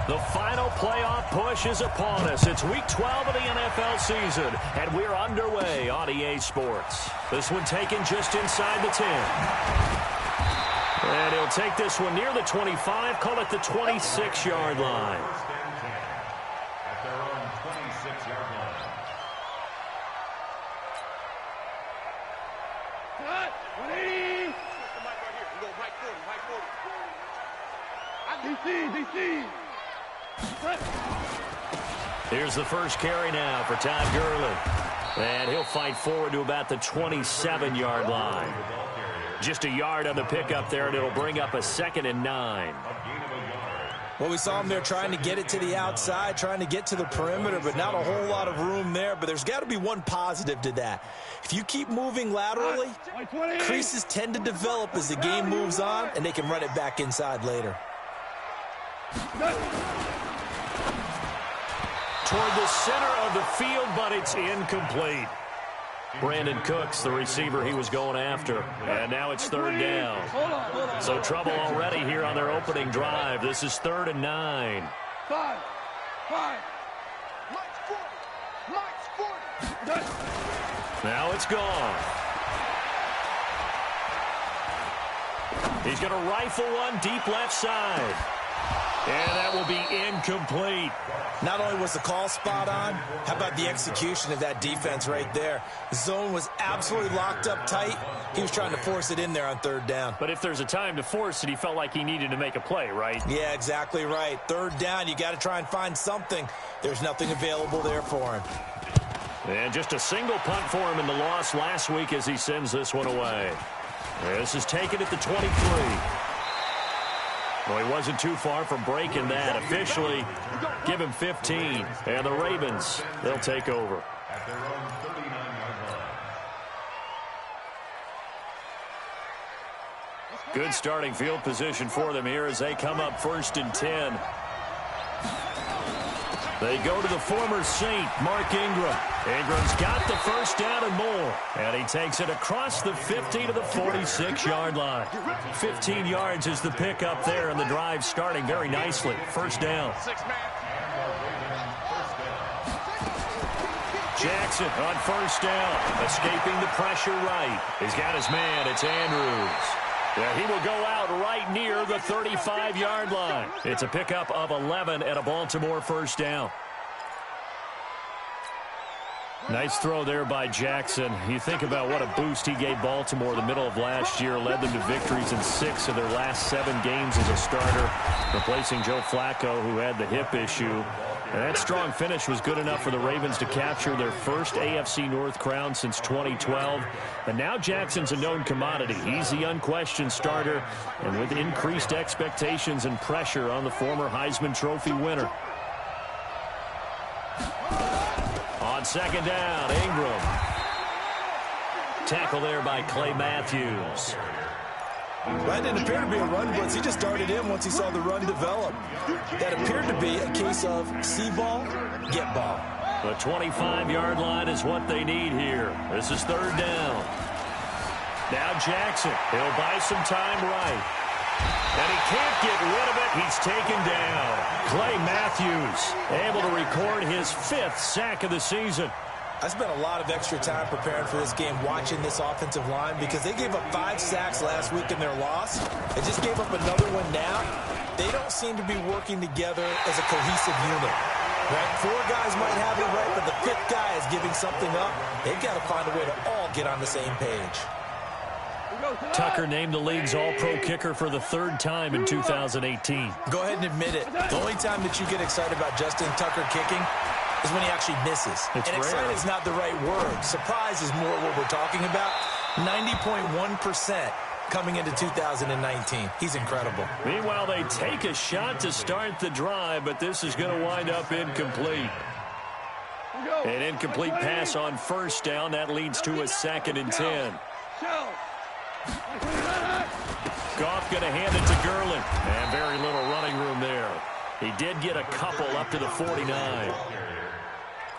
The final playoff push is upon us. It's Week 12 of the NFL season, and we're underway on EA Sports. This one taken just inside the 10. And he'll take this one near the 25, call it the 26-yard line. At their own 26-yard line. Cut! 180! DC! Here's the first carry now for Todd Gurley. And he'll fight forward to about the 27-yard line. Just a yard on the pickup there, and it'll bring up a 2nd and 9. Well, we saw him there trying to get it to the outside, trying to get to the perimeter, but not a whole lot of room there. But there's got to be one positive to that. If you keep moving laterally, creases tend to develop as the game moves on, and they can run it back inside later. Toward the center of the field, but it's incomplete. Brandon Cooks, the receiver he was going after. And now it's 3rd down. So trouble already here on their opening drive. This is 3rd and 9. 5. Now it's gone. He's going to rifle one deep left side. And that will be incomplete. Not only was the call spot on, how about the execution of that defense right there? The zone was absolutely locked up tight. He was trying to force it in there on 3rd down. But if there's a time to force it, he felt like he needed to make a play, right? Yeah, exactly right. 3rd down, you got to try and find something. There's nothing available there for him. And just a single punt for him in the loss last week as he sends this one away. This is taken at the 23. Well, he wasn't too far from breaking that. Officially, give him 15. And the Ravens, they'll take over. At their own 39-yard line. Good starting field position for them here as they come up 1st and 10. They go to the former Saint, Mark Ingram. Ingram's got the 1st down and more. And he takes it across the 50 to the 46-yard line. 15 yards is the pickup there, and the drive starting very nicely. 1st down. Jackson on 1st down. Escaping the pressure right. He's got his man. It's Andrews. Yeah, he will go out right near the 35-yard line. It's a pickup of 11 at a Baltimore 1st down. Nice throw there by Jackson. You think about what a boost he gave Baltimore the middle of last year. Led them to victories in 6 of their last 7 games as a starter, replacing Joe Flacco, who had the hip issue. And that strong finish was good enough for the Ravens to capture their first AFC North crown since 2012. And now Jackson's a known commodity. He's the unquestioned starter, and with increased expectations and pressure on the former Heisman Trophy winner. On 2nd down, Ingram. Tackle there by Clay Matthews. That didn't appear to be a run blitz. He just darted in once he saw the run develop. That appeared to be a case of see ball, get ball. The 25-yard line is what they need here. This is 3rd down. Now Jackson. He'll buy some time right. And he can't get rid of it. He's taken down. Clay Matthews able to record his 5th sack of the season. I spent a lot of extra time preparing for this game, watching this offensive line, because they gave up 5 sacks last week in their loss. They just gave up another one now. They don't seem to be working together as a cohesive unit. Right? 4 guys might have it right, but the 5th guy is giving something up. They've got to find a way to all get on the same page. Tucker named the league's all-pro kicker for the 3rd time in 2018. Go ahead and admit it. The only time that you get excited about Justin Tucker kicking is when he actually misses. And excited is not the right word. Surprise is more what we're talking about. 90.1% coming into 2019. He's incredible. Meanwhile, they take a shot to start the drive, but this is going to wind up incomplete. An incomplete pass on 1st down. That leads to a 2nd and 10. Goff going to hand it to Gurley. And very little running room there. He did get a couple up to the 49.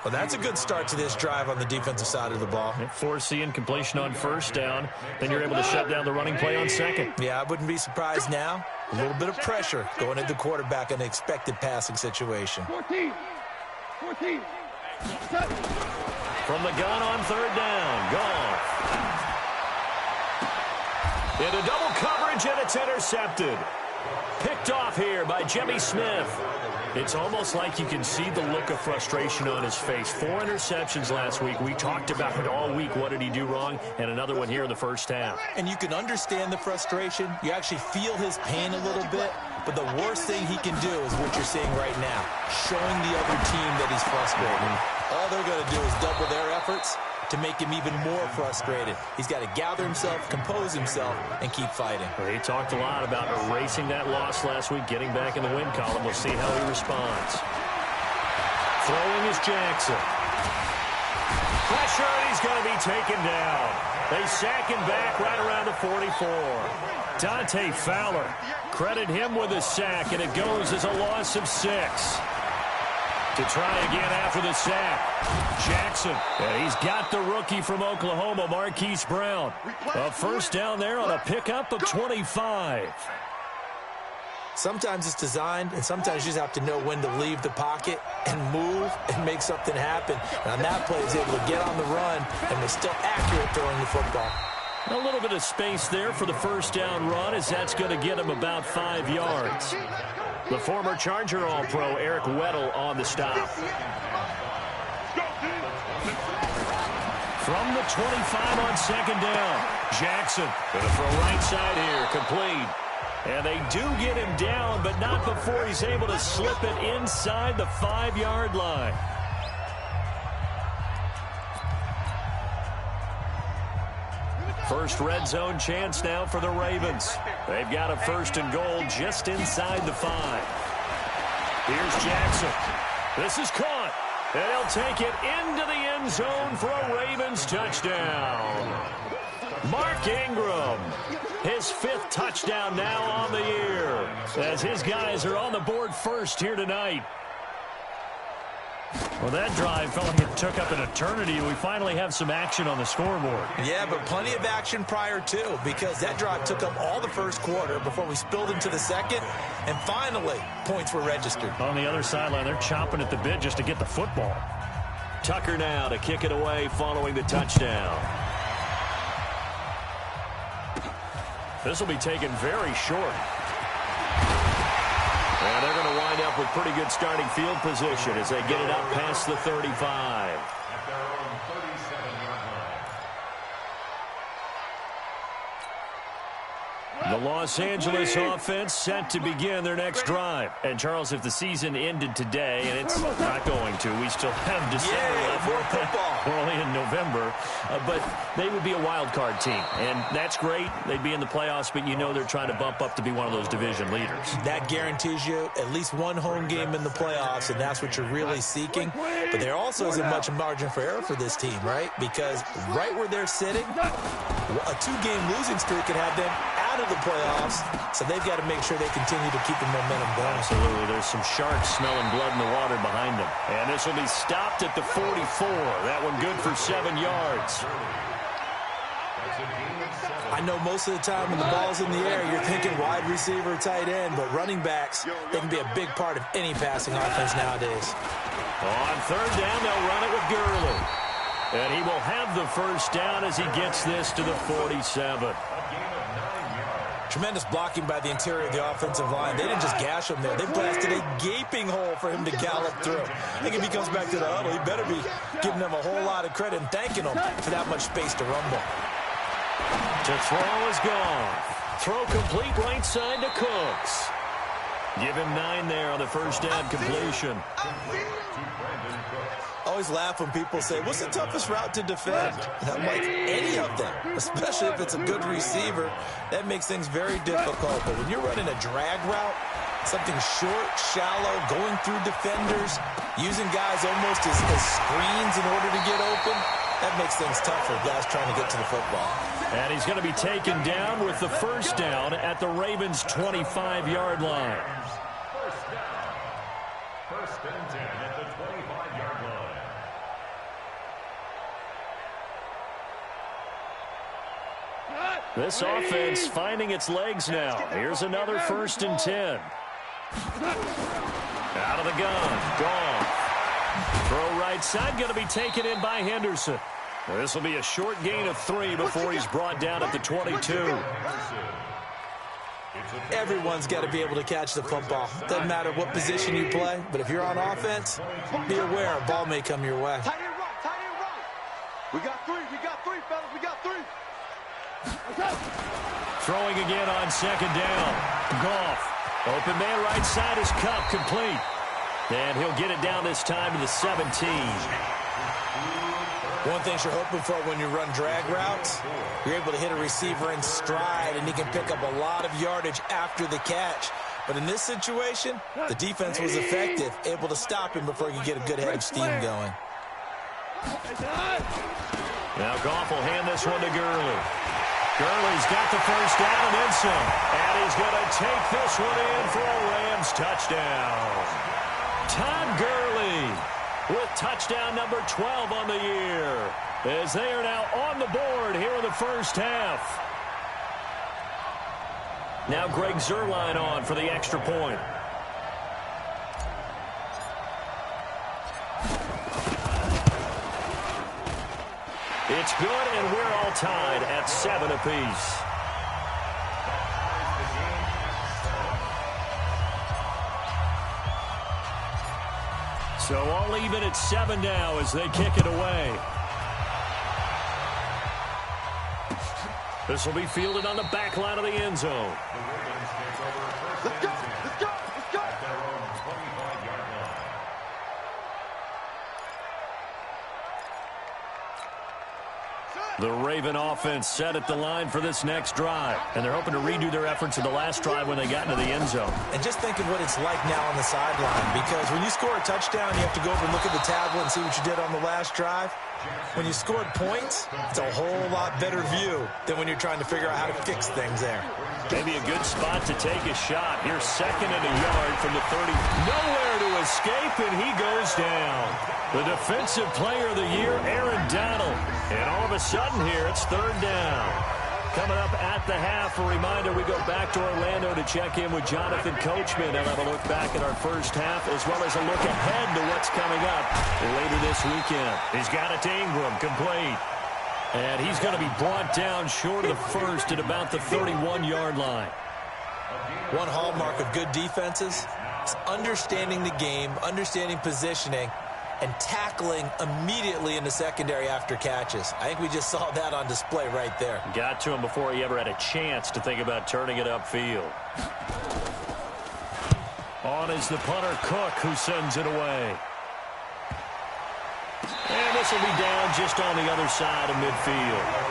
Well, that's a good start to this drive on the defensive side of the ball. Force the incompletion on 1st down. Then you're able to shut down the running play on 2nd. Yeah, I wouldn't be surprised now A little bit of pressure going at the quarterback in an expected passing situation. 14. Set. From the gun on third down, Goff. Into double coverage, and it's intercepted. Picked off here by Jimmy Smith. It's almost like you can see the look of frustration on his face. 4 interceptions last week. We talked about it all week. What did he do wrong? And another one here in the first half. And you can understand the frustration. You actually feel his pain a little bit. But the worst thing he can do is what you're seeing right now, showing the other team that he's frustrated. All they're going to do is double their efforts to make him even more frustrated. He's got to gather himself, compose himself, and keep fighting. Well, he talked a lot about erasing that loss last week, getting back in the win column. We'll see how he responds. Throwing is Jackson. Pressure, and he's going to be taken down. They sack him back right around the 44. Dante Fowler, credit him with a sack, and it goes as a loss of 6. To try again after the sack. Jackson, and he's got the rookie from Oklahoma, Marquise Brown. A first down there on a pickup of 25. Sometimes it's designed, and sometimes you just have to know when to leave the pocket and move and make something happen. And on that play, he's able to get on the run and was still accurate throwing the football. A little bit of space there for the first down run, as that's going to get him about 5 yards. The former Charger All-Pro Eric Weddle on the stop. From the 25 on second down, Jackson going to throw right side here, complete. And they do get him down, but not before he's able to slip it inside the 5-yard line. First red zone chance now for the Ravens. They've got a first and goal just inside the 5. Here's Jackson. This is caught. And he'll take it into the end zone for a Ravens touchdown. Mark Ingram, his 5th touchdown now on the year, as his guys are on the board first here tonight. Well, that drive felt like it took up an eternity, and we finally have some action on the scoreboard. Yeah, but plenty of action prior to, because that drive took up all the first quarter before we spilled into the second, and finally, points were registered. On the other sideline, they're chomping at the bit just to get the football. Tucker now to kick it away following the touchdown. This will be taken very short. And they're going to wind up with pretty good starting field position as they get it up past the 35. At their own 37-yard line. The Los Angeles offense set to begin their next drive. And, Charles, if the season ended today, and it's not going to, we still have December left. More football. We're only in November. But they would be a wild card team. And that's great. They'd be in the playoffs, but you know they're trying to bump up to be one of those division leaders. That guarantees you at least one home game in the playoffs, and that's what you're really seeking. But there also isn't much margin for error for this team, right? Because right where they're sitting, a 2-game losing streak could have them out of the playoffs, so they've got to make sure they continue to keep the momentum going. Absolutely. There's some sharks smelling blood in the water behind them. And this will be stopped at the 44. That one good for 7 yards. I know most of the time when the ball's in the air, you're thinking wide receiver, tight end, but running backs, they can be a big part of any passing offense nowadays. On third down, they'll run it with Gurley. And he will have the first down as he gets this to the 47. Tremendous blocking by the interior of the offensive line. They didn't just gash him there. They blasted a gaping hole for him to gallop through. I think if he comes back to the huddle, he better be giving them a whole lot of credit and thanking them for that much space to rumble. To throw is gone. Throw complete right side to Cooks. Give him 9 there on the first down completion. I always laugh when people say, what's the toughest route to defend? And I'm like, any of them, especially if it's a good receiver. That makes things very difficult. But when you're running a drag route, something short, shallow, going through defenders, using guys almost as screens in order to get open, that makes things tough for guys trying to get to the football. And he's going to be taken down with the first down at the Ravens' 25-yard line. First and 10 at the 25-yard line. This offense finding its legs now. Here's another 1st and 10. Out of the gun. Gone. Throw right side going to be taken in by Henderson. This will be a short gain of 3 before he's brought down at the 22. Everyone's got to be able to catch the football. Doesn't matter what position you play, but if you're on offense, be aware a ball may come your way. Tight end right, tight end right. We got three, fellas, we got 3. Throwing again on 2nd down. Goff. Open man right side is Cup, complete. And he'll get it down this time to the 17. One thing you're hoping for when you run drag routes, you're able to hit a receiver in stride, and he can pick up a lot of yardage after the catch. But in this situation, the defense was effective, able to stop him before he could get a good head of steam going. Now Goff will hand this one to Gurley. Gurley's got the 1st down and then some. And he's going to take this one in for a Rams touchdown. Todd Gurley with touchdown number 12 on the year, as they are now on the board here in the 1st half. Now Greg Zuerlein on for the extra point. It's good, and we're all tied at 7 apiece. So all even at 7 now as they kick it away. This will be fielded on the back line of the end zone. Let's go, let's go, let's go. The Raven offense set at the line for this next drive, and they're hoping to redo their efforts in the last drive when they got into the end zone. And just think of what it's like now on the sideline, because when you score a touchdown, you have to go over and look at the tablet and see what you did on the last drive. When you scored points, it's a whole lot better view than when you're trying to figure out how to fix things there. Maybe a good spot to take a shot. Here's 2nd and a yard from the 30. Nowhere to escape, and he goes down. The defensive player of the year, Aaron Donald. And all of a sudden here, it's 3rd down. Coming up at the half, a reminder, we go back to Orlando to check in with Jonathan Coachman and have a look back at our 1st half, as well as a look ahead to what's coming up later this weekend. He's got it to Ingram, complete. And he's going to be brought down short of the 1st at about the 31-yard line. One hallmark of good defenses is understanding the game, understanding positioning, and tackling immediately in the secondary after catches. I think we just saw that on display right there. Got to him before he ever had a chance to think about turning it upfield. On is the punter, Cook, who sends it away. And this will be down just on the other side of midfield.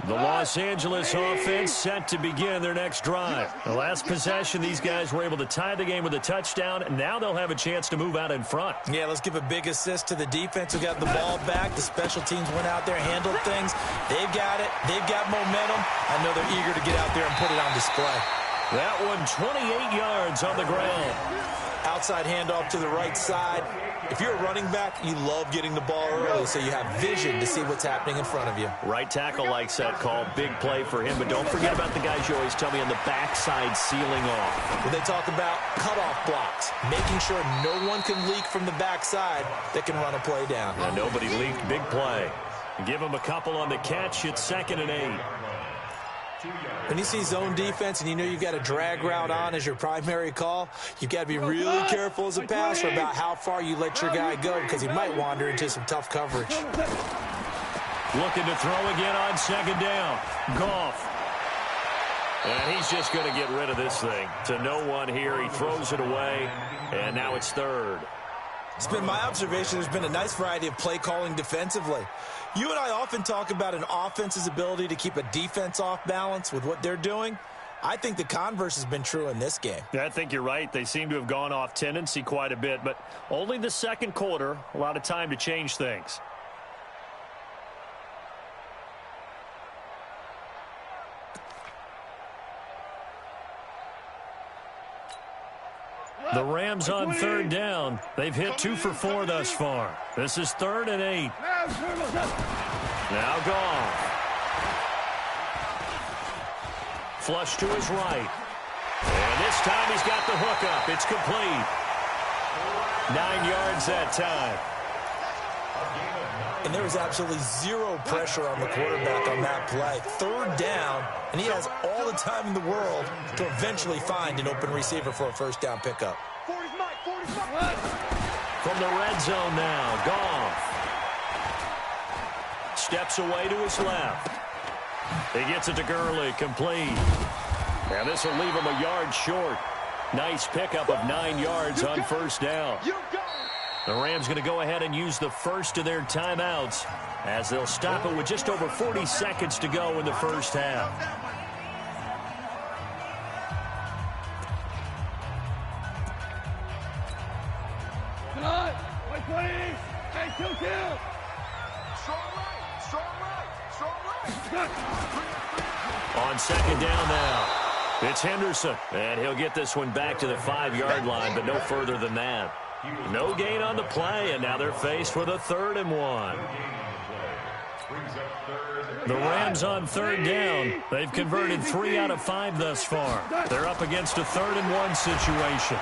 The Los Angeles offense set to begin their next drive. The last possession, these guys were able to tie the game with a touchdown, and now they'll have a chance to move out in front. Yeah, let's give a big assist to the defense who got the ball back. The special teams went out there, handled things. They've got it. They've got momentum. I know they're eager to get out there and put it on display. That one 28 yards on the ground. Outside handoff to the right side. If you're a running back, you love getting the ball early so you have vision to see what's happening in front of you. Right tackle likes that call. Big play for him. But don't forget about the guys you always tell me on the backside sealing off. When they talk about cutoff blocks, making sure no one can leak from the backside that can run a play down. Yeah, nobody leaked. Big play. Give him a couple on the catch. It's 2nd and 8. When you see zone defense and you know you've got a drag route on as your primary call, you've got to be really careful as a passer about how far you let your guy go because he might wander into some tough coverage. Looking to throw again on 2nd down. Goff. And he's just going to get rid of this thing. To no one here. He throws it away, and now it's 3rd. It's been my observation there's been a nice variety of play calling defensively. You and I often talk about an offense's ability to keep a defense off balance with what they're doing. I think the converse has been true in this game. Yeah, I think you're right. They seem to have gone off tendency quite a bit, but only the 2nd quarter, a lot of time to change things. The Rams on third down. They've hit 2 for 4 thus far. This is 3rd and 8. Now Goff. Flush to his right. And this time he's got the hook up. It's complete. 9 yards that time. And there was absolutely zero pressure on the quarterback on that play. 3rd down, and he has all the time in the world to eventually find an open receiver for a first down pickup. From the red zone now, Goff. Steps away to his left. He gets it to Gurley, complete. And this will leave him a yard short. Nice pickup of 9 yards on first down. The Rams going to go ahead and use the first of their timeouts as they'll stop it with just over 40 seconds to go in the first half. On second down now, it's Henderson, and he'll get this one back to the 5-yard line, but no further than that. No gain on the play, and now they're faced with a 3rd and 1. The Rams on third down. They've converted 3 out of 5 thus far. They're up against a 3rd and 1 situation.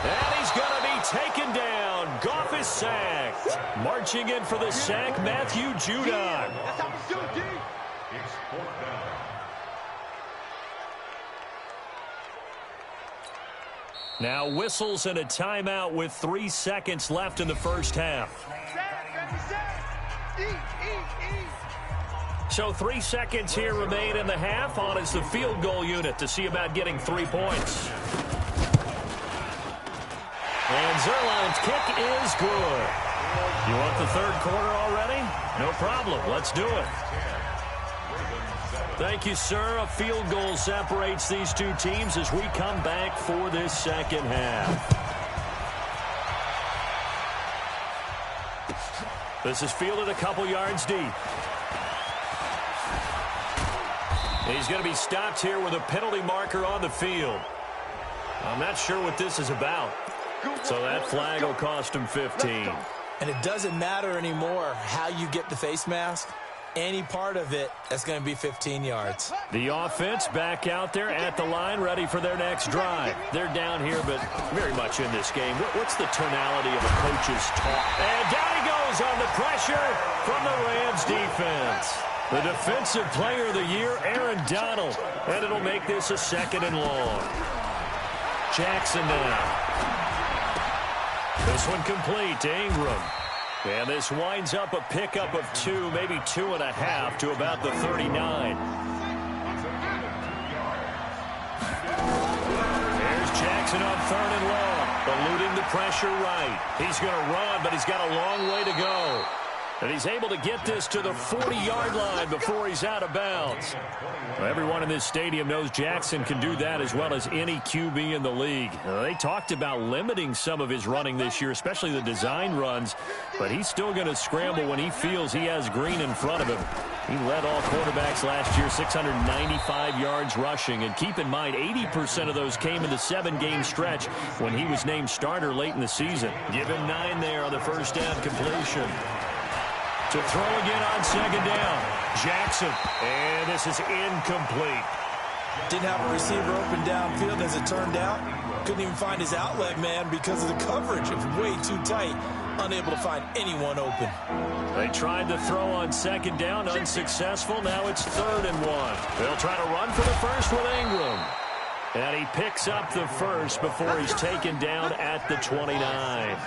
And he's going to be taken down. Goff is sacked. Marching in for the sack, Matthew Judon. Now whistles and a timeout with 3 seconds left in the first half. So 3 seconds here remain in the half. On is the field goal unit to see about getting 3 points. And Zerline's kick is good. You want the 3rd quarter already? No problem. Let's do it. Thank you, sir. A field goal separates these two teams as we come back for this second half. This is fielded a couple yards deep. He's going to be stopped here with a penalty marker on the field. I'm not sure what this is about. So that flag will cost him 15. And it doesn't matter anymore how you get the face mask. Any part of it, that's going to be 15 yards. The offense back out there at the line, ready for their next drive. They're down here, but very much in this game. What's the tonality of a coach's talk? And down he goes on the pressure from the Rams defense. The defensive player of the year, Aaron Donald. And it'll make this a 2nd and long. Jackson now. This one complete to Ingram. And this winds up a pickup of 2, maybe 2.5 to about the 39. There's Jackson on 3rd and long, eluding the pressure right. He's going to run, but he's got a long way to go. And he's able to get this to the 40-yard line before he's out of bounds. Well, everyone in this stadium knows Jackson can do that as well as any QB in the league. They talked about limiting some of his running this year, especially the design runs, but he's still going to scramble when he feels he has green in front of him. He led all quarterbacks last year, 695 yards rushing. And keep in mind, 80% of those came in the 7-game stretch when he was named starter late in the season. Give him 9 there on the first down completion. To throw again on second down. Jackson. And this is incomplete. Didn't have a receiver open downfield as it turned out. Couldn't even find his outlet man because of the coverage. It was way too tight. Unable to find anyone open. They tried to throw on second down. Unsuccessful. Now it's 3rd and 1. They'll try to run for the first with Ingram. And he picks up the first before he's taken down at the 29.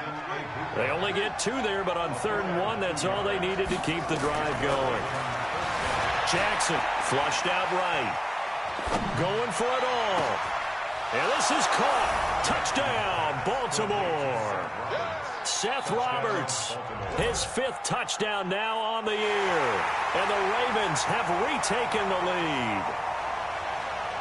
They only get 2 there, but on 3rd and 1, that's all they needed to keep the drive going. Jackson flushed out right. Going for it all. And this is caught. Touchdown, Baltimore. Seth Roberts, his 5th touchdown now on the year. And the Ravens have retaken the lead.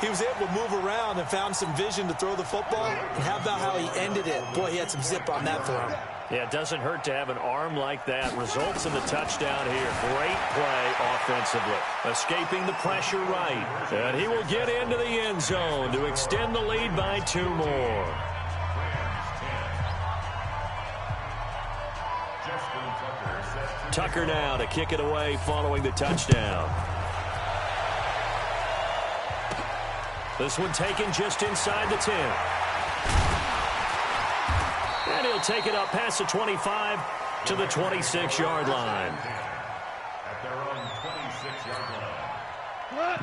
He was able to move around and found some vision to throw the football. And how about how he ended it? Boy, he had some zip on that throw. Yeah, it doesn't hurt to have an arm like that. Results in the touchdown here. Great play offensively. Escaping the pressure right. And he will get into the end zone to extend the lead by 2 more. kicker now to kick it away following the touchdown. This one taken just inside the 10. And he'll take it up past the 25 to the 26-yard line. At their own 26-yard line.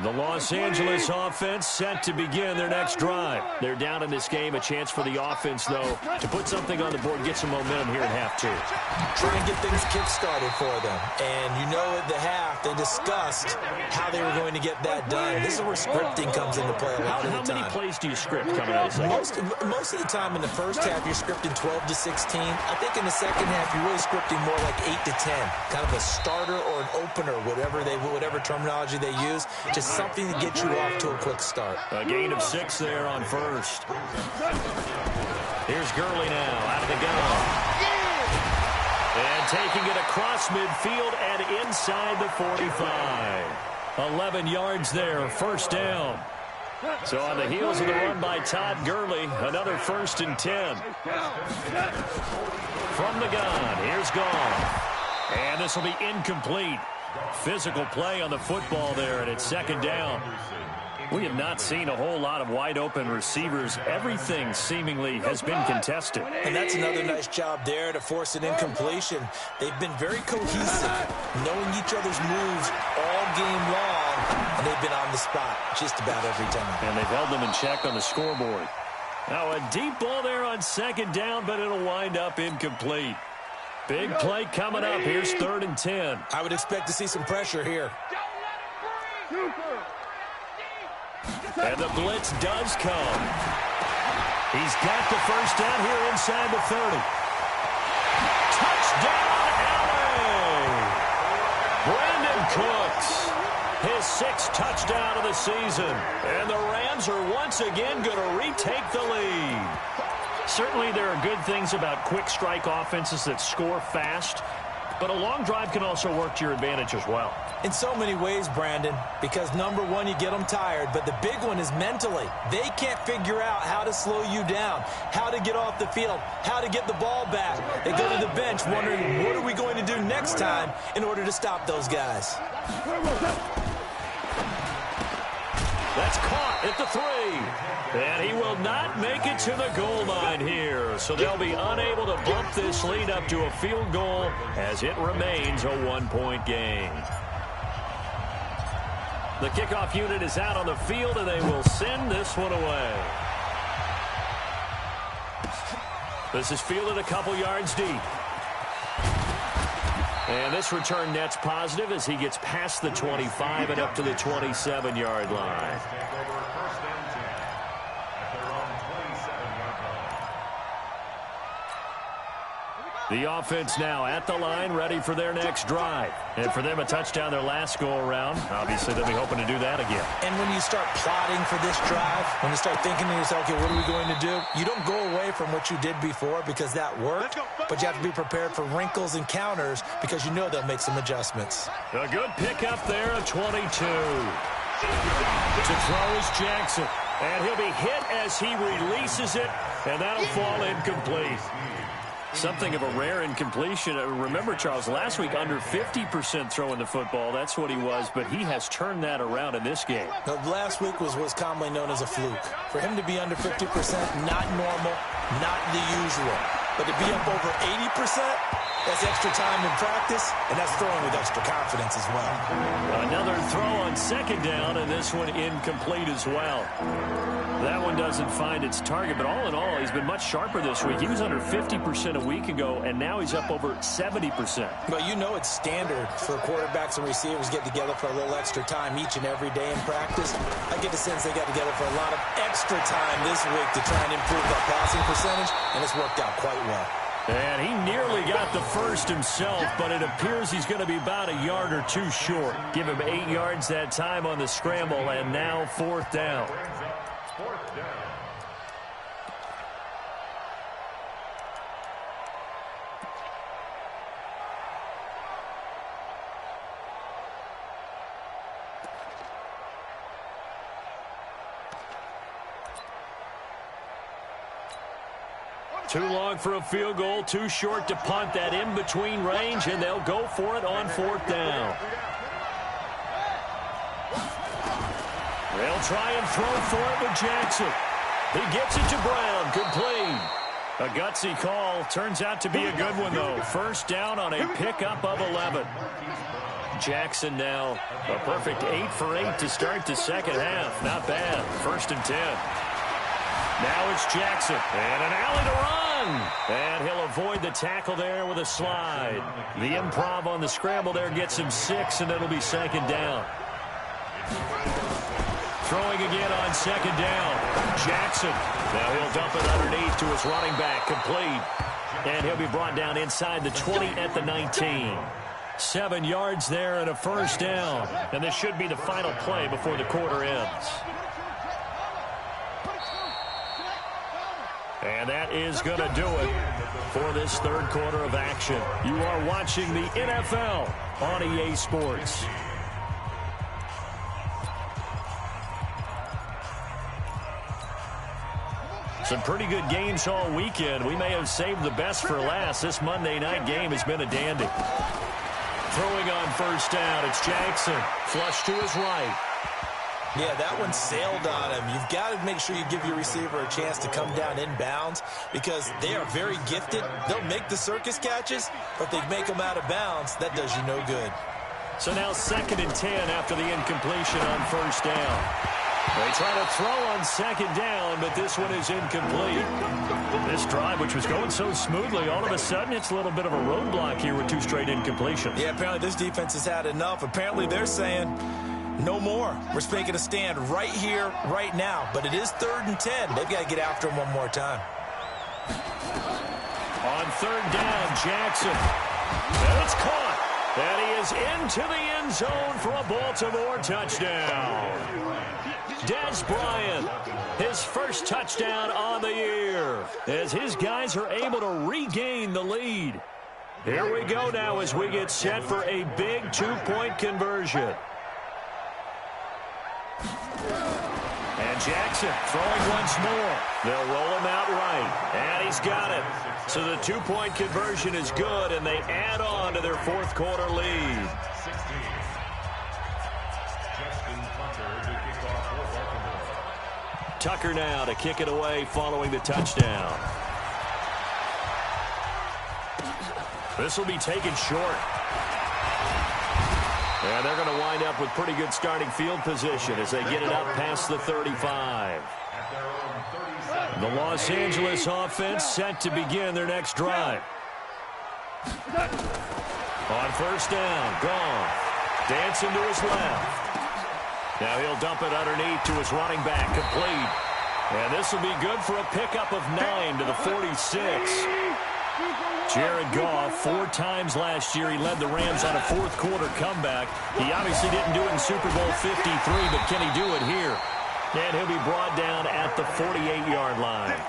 The Los Angeles offense set to begin their next drive. They're down in this game. A chance for the offense, though, to put something on the board, get some momentum here at half 2. Try and get things kick-started for them. And you know at the half, they discussed how they were going to get that done. This is where scripting comes into play a lot of the time. How many plays do you script coming out of the second? Most of the time in the first half, you're scripting 12 to 16. I think in the second half, you're really scripting more like 8 to 10. Kind of a starter or an opener, whatever terminology they use. Just something to get you off to a quick start. A gain of 6 there on first. Here's Gurley now out of the gun. And taking it across midfield and inside the 45. 11 yards there, first down. So on the heels of the run by Todd Gurley, another 1st and 10. From the gun, here's Gone. And this will be incomplete. Physical play on the football there, and it's second down. We have not seen a whole lot of wide-open receivers. Everything seemingly has been contested. And that's another nice job there to force an incompletion. They've been very cohesive, knowing each other's moves all game long, and they've been on the spot just about every time. And they've held them in check on the scoreboard. Now a deep ball there on second down, but it'll wind up incomplete. Big play coming up. Here's 3rd and 10. I would expect to see some pressure here. And the blitz does come. He's got the first down here inside the 30. Touchdown, LA! Brandon Cooks, his 6th touchdown of the season. And the Rams are once again going to retake the lead. Certainly there are good things about quick strike offenses that score fast, but a long drive can also work to your advantage as well. In so many ways, Brandon, because number one, you get them tired, but the big one is mentally. They can't figure out how to slow you down, how to get off the field, how to get the ball back. They go to the bench wondering, what are we going to do next time in order to stop those guys? That's caught at the 3. And he will not make it to the goal line here. So they'll be unable to bump this lead up to a field goal as it remains a 1-point game. The kickoff unit is out on the field, and they will send this one away. This is fielded a couple yards deep. And this return net's positive as he gets past the 25 and up to the 27-yard line. The offense now at the line, ready for their next drive. And for them, a touchdown their last go-around. Obviously, they'll be hoping to do that again. And when you start plotting for this drive, when you start thinking to yourself, okay, what are we going to do? You don't go away from what you did before because that worked, but you have to be prepared for wrinkles and counters because you know they'll make some adjustments. A good pickup there, a 22. To throw is Jackson. And he'll be hit as he releases it, and that'll fall incomplete. Something of a rare incompletion. Remember, Charles, last week under 50% throwing the football. That's what he was, but he has turned that around in this game. Now, last week was what's commonly known as a fluke. For him to be under 50%, not normal, not the usual. But to be up over 80%, that's extra time in practice, and that's throwing with extra confidence as well. Another throw on second down, and this one incomplete as well. That one doesn't find its target, but all in all, he's been much sharper this week. He was under 50% a week ago, and now he's up over 70%. But you know it's standard for quarterbacks and receivers get together for a little extra time each and every day in practice. I get the sense they got together for a lot of extra time this week to try and improve that passing percentage, and it's worked out quite well. And he nearly got the first himself, but it appears he's going to be about a yard or two short. Give him 8 yards that time on the scramble, and now 4th down. Fourth down. Too long for a field goal, too short to punt. That in-between range, and they'll go for it on 4th down. They'll try and throw for it with Jackson. He gets it to Brown, complete. A gutsy call. Turns out to be a good one, though. First down on a pickup of 11. Jackson now a perfect 8 for 8 to start the second half. Not bad. 1st and 10. Now it's Jackson. And an alley to run. And he'll avoid the tackle there with a slide. The improv on the scramble there gets him 6, and it'll be 2nd down. Throwing again on 2nd down. Jackson. Now he'll dump it underneath to his running back. Complete. And he'll be brought down inside the 20 at the 19. 7 yards there and a 1st down. And this should be the final play before the quarter ends. And that is going to do it for this 3rd quarter of action. You are watching the NFL on EA Sports. Some pretty good games all weekend. We may have saved the best for last. This Monday night game has been a dandy. Throwing on 1st down, it's Jackson. Flush to his right. Yeah, that one sailed on him. You've got to make sure you give your receiver a chance to come down inbounds because they are very gifted. They'll make the circus catches, but they make them out of bounds. That does you no good. So now 2nd and 10 after the incompletion on 1st down. They try to throw on 2nd down, but this one is incomplete. This drive, which was going so smoothly, all of a sudden it's a little bit of a roadblock here with 2 straight incompletions. Yeah, apparently this defense has had enough. Apparently they're saying, no more. We're making a stand right here, right now. But it is 3rd and 10. They've got to get after him one more time. On 3rd down, Jackson. And it's caught. And he is into the end zone for a Baltimore touchdown. Des Bryant, his first touchdown on the year, as his guys are able to regain the lead. Here we go now as we get set for a big 2-point conversion. And Jackson throwing once more. They'll roll him out right, and he's got it. So the 2-point conversion is good, and they add on to their 4th quarter lead. Tucker now to kick it away following the touchdown. This will be taken short. And they're going to wind up with pretty good starting field position as they get it up past the 35. The Los Angeles offense set to begin their next drive. On 1st down, Goff dancing to his left. Now he'll dump it underneath to his running back, complete. And this will be good for a pickup of 9 to the 46. Jared Goff, 4 times last year, he led the Rams on a 4th quarter comeback. He obviously didn't do it in Super Bowl 53, but can he do it here? And he'll be brought down at the 48-yard line.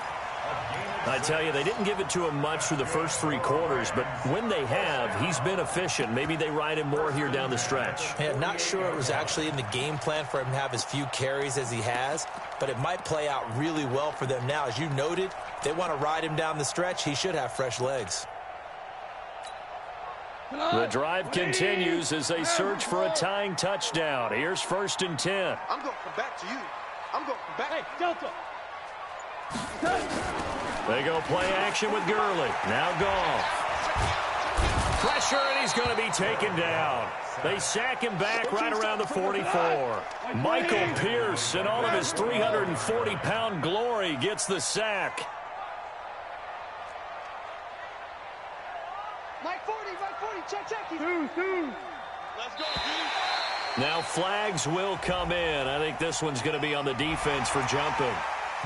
I tell you, they didn't give it to him much for the first 3 quarters, but when they have, he's been efficient. Maybe they ride him more here down the stretch. Yeah, not sure it was actually in the game plan for him to have as few carries as he has, but it might play out really well for them now. As you noted, they want to ride him down the stretch. He should have fresh legs. The drive continues as they search for a tying touchdown. Here's 1st and 10. I'm going to come back to you. I'm going to come back. Hey, Delta. They go play action with Gurley. Now Goff. Pressure, and he's going to be taken down. They sack him back right around the 44. Michael Pierce, in all of his 340-pound glory, gets the sack. Mike 40, check. Let's go, dude. Now flags will come in. I think this one's going to be on the defense for jumping.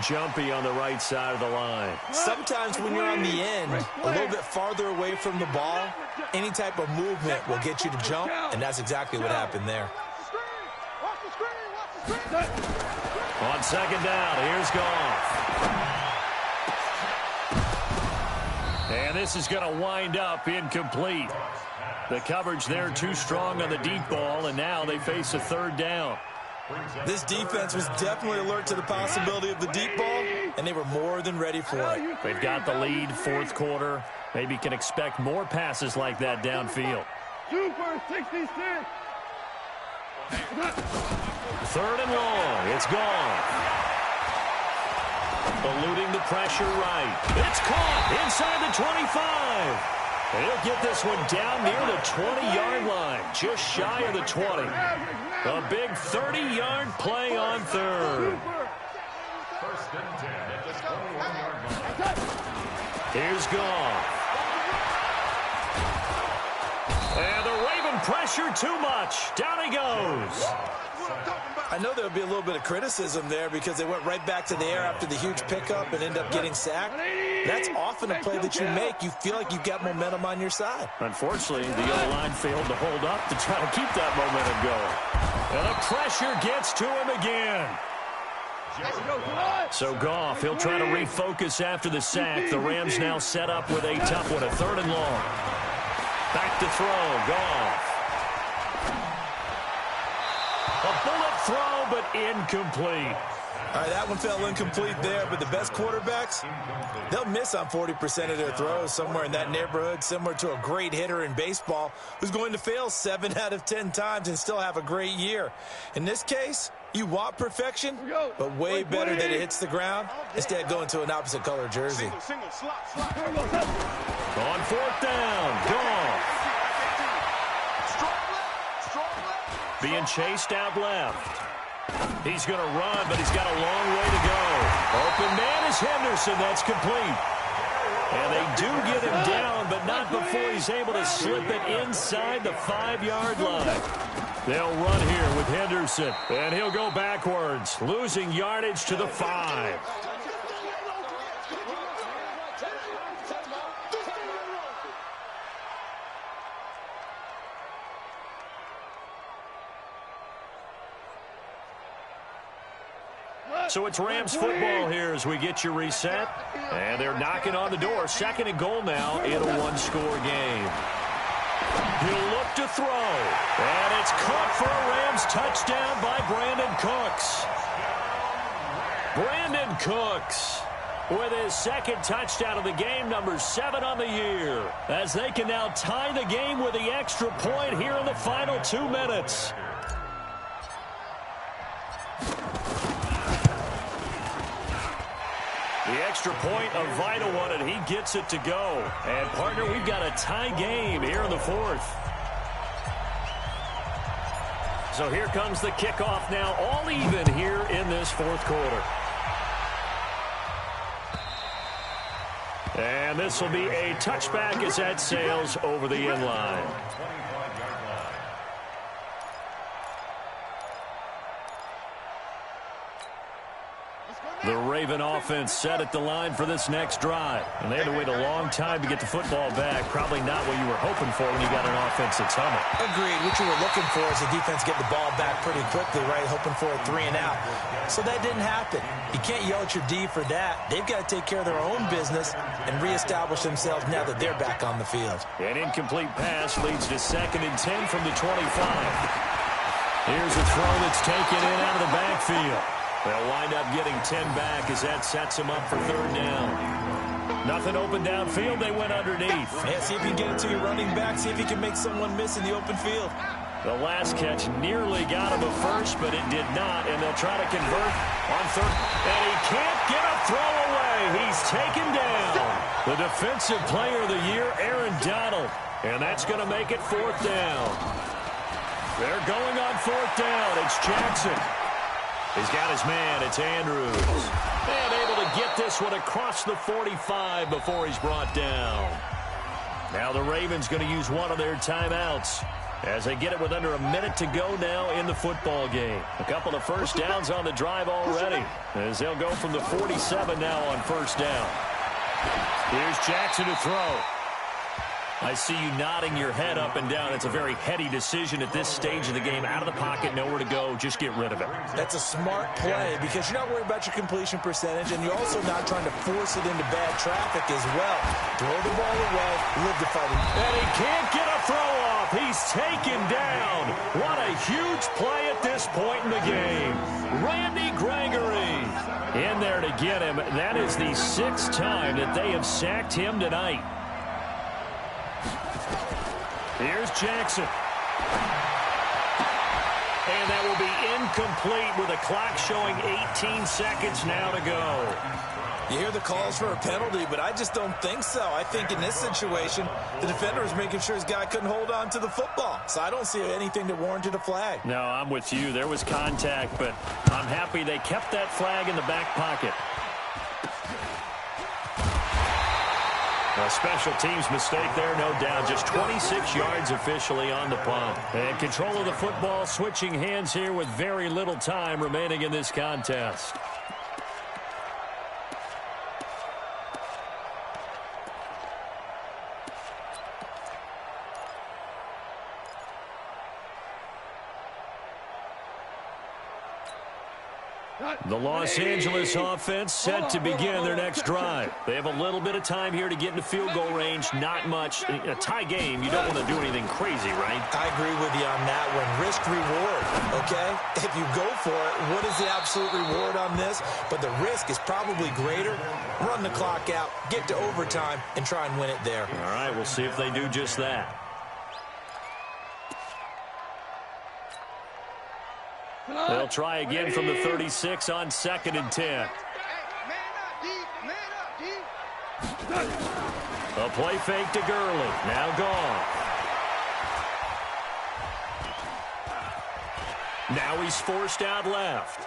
Jumpy on the right side of the line. Sometimes when you're on the end, a little bit farther away from the ball, any type of movement will get you to jump, and that's exactly what happened there. On 2nd down, here's Goff. And this is going to wind up incomplete. The coverage there too strong on the deep ball, and now they face a 3rd down. This defense was definitely alert to the possibility of the deep ball, and they were more than ready for it. They've got the lead, fourth quarter. Maybe can expect more passes like that downfield. Super 66. Third and long. It's gone. Eluding the pressure right. It's caught inside the 25. He'll get this one down near the 20-yard line, just shy of the 20. A big 30-yard play on third. First and 10 at the 21-yard line. Here's Goff. And the Raven pressure too much. Down he goes. I know there'll be a little bit of criticism there because they went right back to the air after the huge pickup and end up getting sacked. That's often a play that you make. You feel like you've got momentum on your side. Unfortunately, the O-line failed to hold up to try to keep that momentum going. And the pressure gets to him again. So Goff, he'll try to refocus after the sack. The Rams now set up with a tough one, a third and long. Back to throw, Goff. A bullet throw, but incomplete. All right, that one fell incomplete there, but the best quarterbacks, they'll miss on 40% of their throws, somewhere in that neighborhood, similar to a great hitter in baseball who's going to fail 7 out of 10 times and still have a great year. In this case, you want perfection, but way better that it hits the ground instead of going to an opposite color jersey. Single, slot. On fourth down, Goff. Being chased out left. He's going to run, but he's got a long way to go. Open man is Henderson. That's complete. And they do get him down, but not before he's able to slip it inside the 5-yard line. They'll run here with Henderson, and he'll go backwards, losing yardage to the 5. So it's Rams football here as we get you reset. And they're knocking on the door. Second and goal now in a one-score game. He'll look to throw. And it's caught for a Rams touchdown by Brandon Cooks. Brandon Cooks with his second touchdown of the game, number 7 on the year. As they can now tie the game with the extra point here in the final 2 minutes. The extra point, a vital one, and he gets it to go. And, partner, we've got a tie game here in the 4th. So here comes the kickoff now, all even here in this 4th quarter. And this will be a touchback as that sails over the end line. The Raven offense set at the line for this next drive. And they had to wait a long time to get the football back. Probably not what you were hoping for when you got an offense that's humming. Agreed. What you were looking for is the defense get the ball back pretty quickly, right? Hoping for a 3 and out. So that didn't happen. You can't yell at your D for that. They've got to take care of their own business and reestablish themselves now that they're back on the field. An incomplete pass leads to 2nd and 10 from the 25. Here's a throw that's taken in out of the backfield. They'll wind up getting 10 back as that sets them up for 3rd down. Nothing open downfield. They went underneath. Yeah, see if you can get it to your running back. See if you can make someone miss in the open field. The last catch nearly got him a first, but it did not, and they'll try to convert on 3rd. And he can't get a throw away. He's taken down. The defensive player of the year, Aaron Donald. And that's going to make it 4th down. They're going on 4th down. It's Jackson. He's got his man. It's Andrews. And able to get this one across the 45 before he's brought down. Now the Ravens going to use one of their timeouts as they get it with under a minute to go now in the football game. A couple of first downs on the drive already as they'll go from the 47 now on 1st down. Here's Jackson to throw. I see you nodding your head up and down. It's a very heady decision at this stage of the game. Out of the pocket, nowhere to go. Just get rid of it. That's a smart play because you're not worried about your completion percentage, and you're also not trying to force it into bad traffic as well. Throw the ball away, live the fight. And he can't get a throw off. He's taken down. What a huge play at this point in the game. Randy Gregory in there to get him. That is the 6th time that they have sacked him tonight. Here's Jackson. And that will be incomplete with a clock showing 18 seconds now to go. You hear the calls for a penalty, but I just don't think so. I think in this situation, the defender is making sure his guy couldn't hold on to the football. So I don't see anything that warranted a flag. No, I'm with you. There was contact, but I'm happy they kept that flag in the back pocket. A special teams mistake there, no doubt. Just 26 yards officially on the punt. And control of the football switching hands here with very little time remaining in this contest. The Los Angeles offense set to begin their next drive. They have a little bit of time here to get into field goal range. Not much. In a tie game, you don't want to do anything crazy, right? I agree with you on that one. Risk-reward, okay? If you go for it, what is the absolute reward on this? But the risk is probably greater. Run the clock out, get to overtime, and try and win it there. All right, we'll see if they do just that. They'll try again from the 36 on 2nd and 10. A play fake to Gurley. Now gone. Now he's forced out left.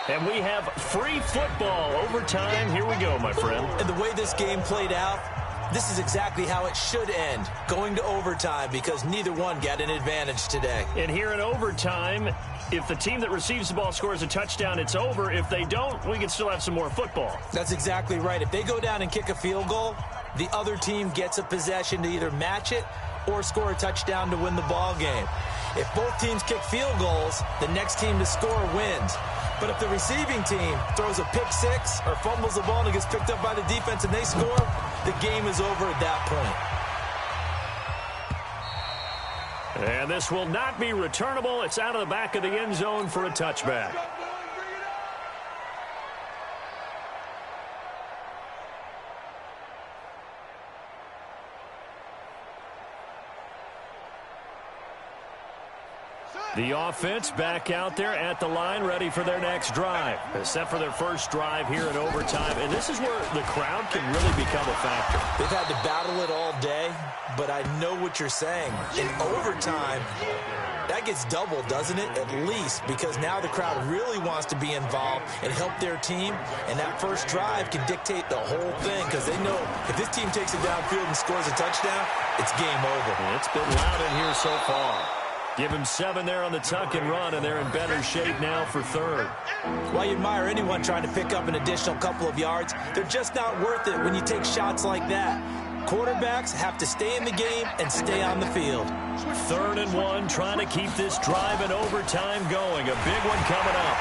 And we have free football. Overtime. Here we go, my friend. And the way this game played out, this is exactly how it should end, going to overtime, because neither one got an advantage today. And here in overtime, if the team that receives the ball scores a touchdown, it's over. If they don't, we can still have some more football. That's exactly right. If they go down and kick a field goal, the other team gets a possession to either match it or score a touchdown to win the ball game. If both teams kick field goals, the next team to score wins. But if the receiving team throws a pick six or fumbles the ball and it gets picked up by the defense and they score, the game is over at that point. And this will not be returnable. It's out of the back of the end zone for a touchback. The offense back out there at the line, ready for their next drive. Set for their first drive here in overtime. And this is where the crowd can really become a factor. They've had to battle it all day, but I know what you're saying. In overtime, that gets doubled, doesn't it? At least, because now the crowd really wants to be involved and help their team. And that first drive can dictate the whole thing, because they know if this team takes it downfield and scores a touchdown, it's game over. And it's been loud in here so far. Give him 7 there on the tuck and run, and they're in better shape now for third. While you admire anyone trying to pick up an additional couple of yards, they're just not worth it when you take shots like that. Quarterbacks have to stay in the game and stay on the field. 3rd and 1, trying to keep this drive in overtime going. A big one coming up.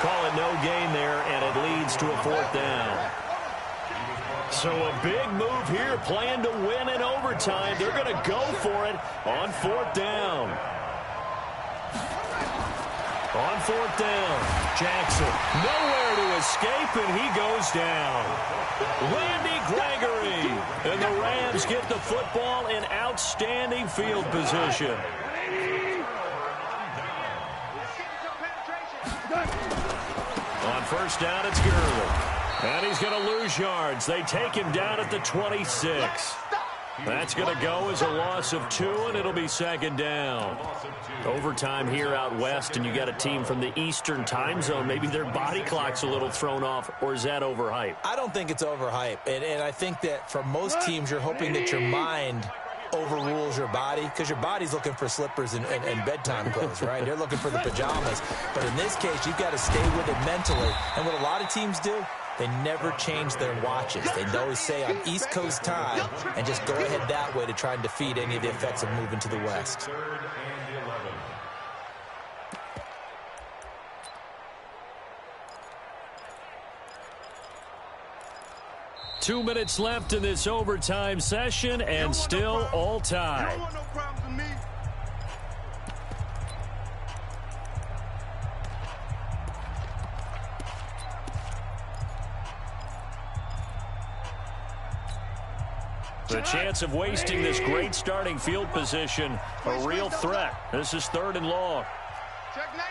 Call it no gain there, and it leads to a 4th down. So a big move here, playing to win in overtime. They're going to go for it on 4th down. On 4th down, Jackson nowhere to escape, and he goes down. Randy Gregory, and the Rams get the football in outstanding field position. On 1st down, it's Gurley. And he's going to lose yards. They take him down at the 26. That's going to go as a loss of 2, and it'll be 2nd down. Overtime here out west, and you got a team from the Eastern time zone. Maybe their body clock's a little thrown off, or is that overhyped? I don't think it's overhyped, and I think that for most teams, you're hoping that your mind overrules your body, because your body's looking for slippers and bedtime clothes, right? You're looking for the pajamas. But in this case, you've got to stay with it mentally. And what a lot of teams do, they never change their watches. They always say on East Coast time and just go ahead that way to try and defeat any of the effects of moving to the West. 2 minutes left in this overtime session, and still all tied. You don't want no problems with me. The chance of wasting this great starting field position, a real threat. This is 3rd and long. Check 99.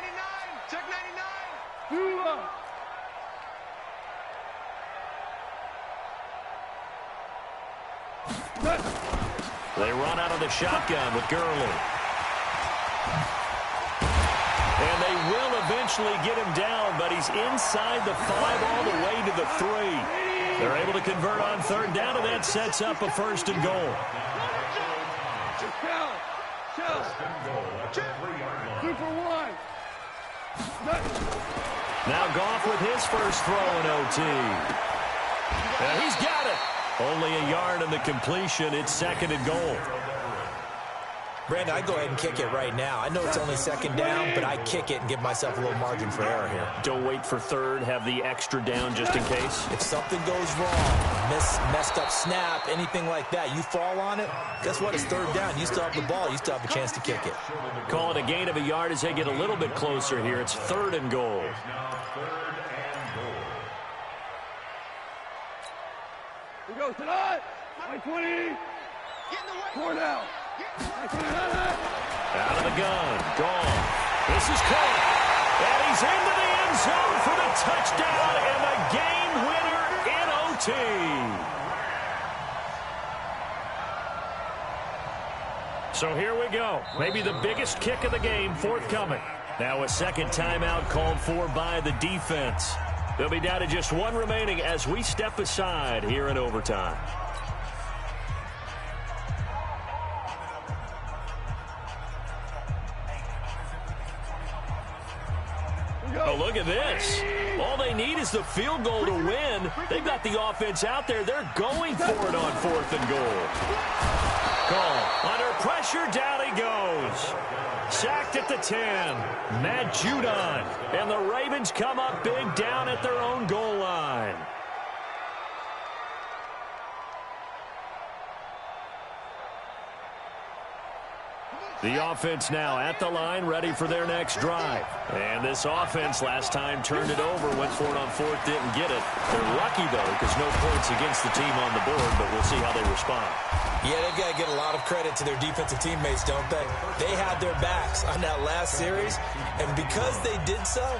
Check 99. They run out of the shotgun with Gurley. And they will eventually get him down, but he's inside the 5 all the way to the 3. They're able to convert on 3rd down, and that sets up a 1st and goal. Now Goff with his first throw in OT. And he's got it. Only a yard in the completion. It's 2nd and goal. Brandon, I'd go ahead and kick it right now. I know it's only 2nd down, but I kick it and give myself a little margin for error here. Don't wait for 3rd. Have the extra down just in case. If something goes wrong, messed up snap, anything like that, you fall on it, guess what? It's 3rd down. You still have the ball. You still have a chance to kick it. Call it a gain of a yard as they get a little bit closer here. It's 3rd and goal. Here goes tonight. 20. Four down. Out of the gun. Gone. This is caught. And he's into the end zone for the touchdown and the game winner in OT. So here we go. Maybe the biggest kick of the game forthcoming. Now a 2nd timeout called for by the defense. They'll be down to just 1 remaining as we step aside here in overtime. Oh, look at this. All they need is the field goal to win. They've got the offense out there. They're going for it on 4th and goal. Call. Under pressure, down he goes. Sacked at the 10. Matt Judon. And the Ravens come up big down at their own goal line. The offense now at the line, ready for their next drive. And this offense last time turned it over, went for it on 4th, didn't get it. They're lucky, though, because no points against the team on the board, but we'll see how they respond. Yeah, they've got to get a lot of credit to their defensive teammates, don't they? They had their backs on that last series, and because they did so,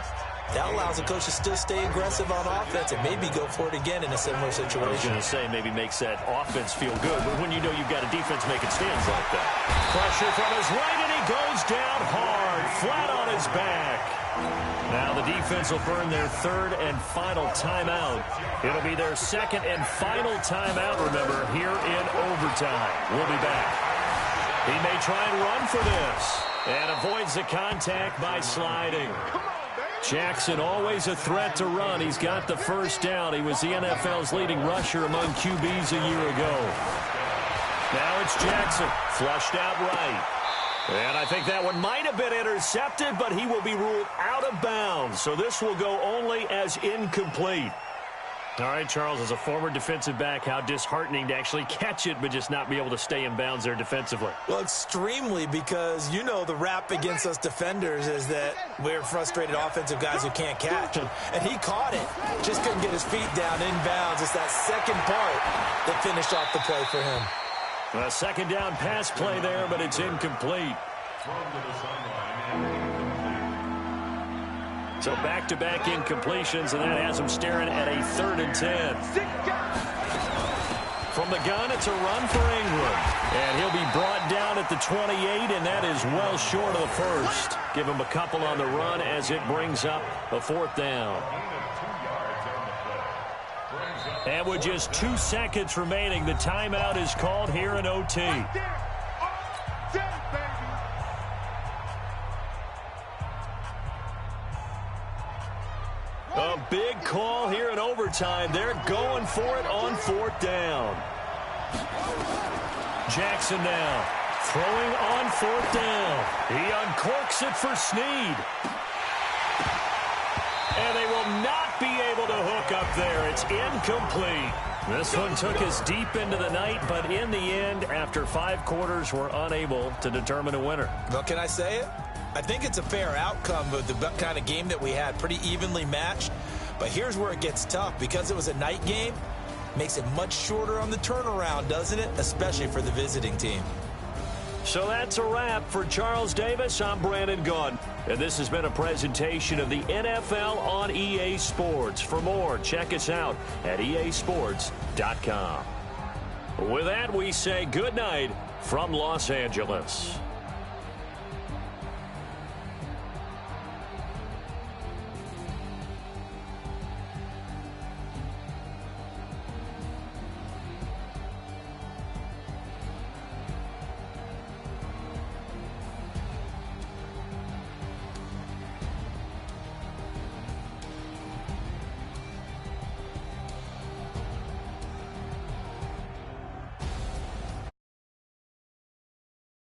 that allows the coach to still stay aggressive on offense and maybe go for it again in a similar situation. I was going to say maybe makes that offense feel good, but when you know you've got a defense making stands like that. Pressure from his right, and he goes down hard, flat on his back. Now the defense will burn their 3rd and final timeout. It'll be their 2nd and final timeout, remember, here in overtime. We'll be back. He may try and run for this, and avoids the contact by sliding. Jackson always a threat to run. He's got the 1st down. He was the NFL's leading rusher among QBs a year ago. Now it's Jackson, flushed out right. And I think that one might have been intercepted, but he will be ruled out of bounds. So this will go only as incomplete. All right, Charles, as a former defensive back, how disheartening to actually catch it but just not be able to stay in bounds there defensively. Well, extremely, because you know the rap against us defenders is that we're frustrated offensive guys who can't catch. And he caught it, just couldn't get his feet down in bounds. It's that second part that finished off the play for him. A 2nd down pass play there, but it's incomplete. So back-to-back incompletions, and that has him staring at a 3rd and 10. From the gun, it's a run for Ingram. And he'll be brought down at the 28, and that is well short of the 1st. Give him a couple on the run as it brings up a 4th down. And with just 2 seconds remaining, the timeout is called here in OT. A big call here in overtime. They're going for it on 4th down. Jackson now throwing on 4th down. He uncorks it for Snead. And they will not be able to hook up there. It's incomplete. This one took us deep into the night, but in the end, after 5 quarters, we're unable to determine a winner. Well, can I say it? I think it's a fair outcome of the kind of game that we had, pretty evenly matched. But here's where it gets tough. Because it was a night game, makes it much shorter on the turnaround, doesn't it? Especially for the visiting team. So that's a wrap for Charles Davis. I'm Brandon Gaudin, and this has been a presentation of the NFL on EA Sports. For more, check us out at easports.com. With that, we say good night from Los Angeles.